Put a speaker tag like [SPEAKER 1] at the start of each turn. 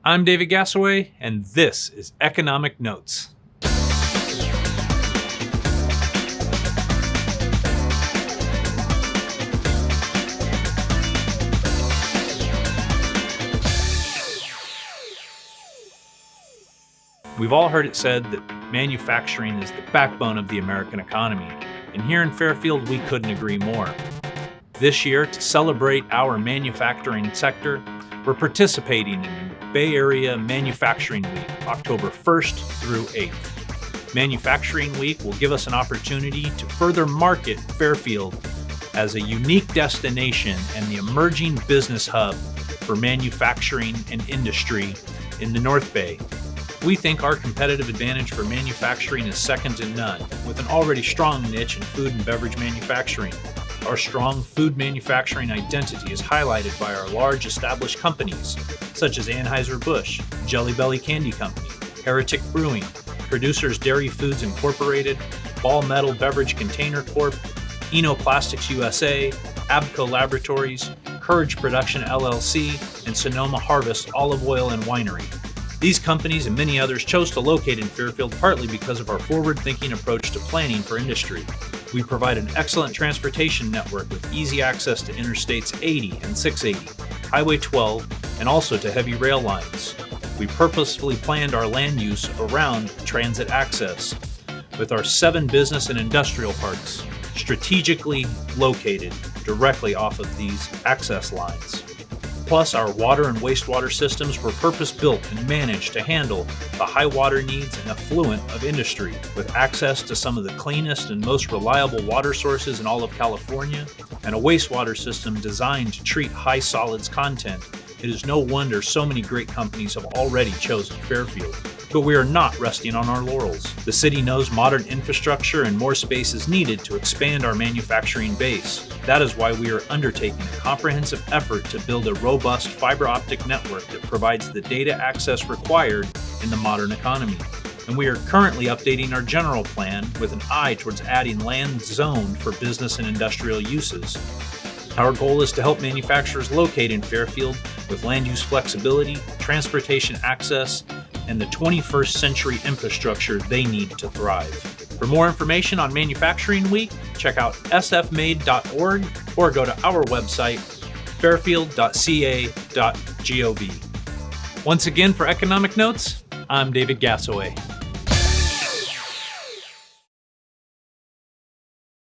[SPEAKER 1] I'm David Gassaway, and this is Economic Notes. We've all heard it said that manufacturing is the backbone of the American economy, and here in Fairfield, we couldn't agree more. This year, to celebrate our manufacturing sector, we're participating in Bay Area Manufacturing Week, October 1st through 8th. Manufacturing Week will give us an opportunity to further market Fairfield as a unique destination and the emerging business hub for manufacturing and industry in the North Bay. We think our competitive advantage for manufacturing is second to none, with an already strong niche in food and beverage manufacturing. Our strong food manufacturing identity is highlighted by our large established companies, such as Anheuser-Busch, Jelly Belly Candy Company, Heretic Brewing, Producers Dairy Foods Incorporated, Ball Metal Beverage Container Corp., Eno Plastics USA, Abco Laboratories, Courage Production LLC, and Sonoma Harvest Olive Oil and Winery. These companies and many others chose to locate in Fairfield partly because of our forward-thinking approach to planning for industry. We provide an excellent transportation network with easy access to Interstates 80 and 680, Highway 12, and also to heavy rail lines. We purposefully planned our land use around transit access, with our 7 business and industrial parks strategically located directly off of these access lines. Plus, our water and wastewater systems were purpose-built and managed to handle the high water needs and affluent of industry, with access to some of the cleanest and most reliable water sources in all of California, and a wastewater system designed to treat high solids content. It is no wonder so many great companies have already chosen Fairfield. But we are not resting on our laurels. The city knows modern infrastructure and more space is needed to expand our manufacturing base. That is why we are undertaking a comprehensive effort to build a robust fiber optic network that provides the data access required in the modern economy. And we are currently updating our general plan with an eye towards adding land zoned for business and industrial uses. Our goal is to help manufacturers locate in Fairfield with land use flexibility, transportation access, and the 21st century infrastructure they need to thrive. For more information on Manufacturing Week, check out sfmade.org or go to our website, fairfield.ca.gov. Once again, for Economic Notes, I'm David Gassaway.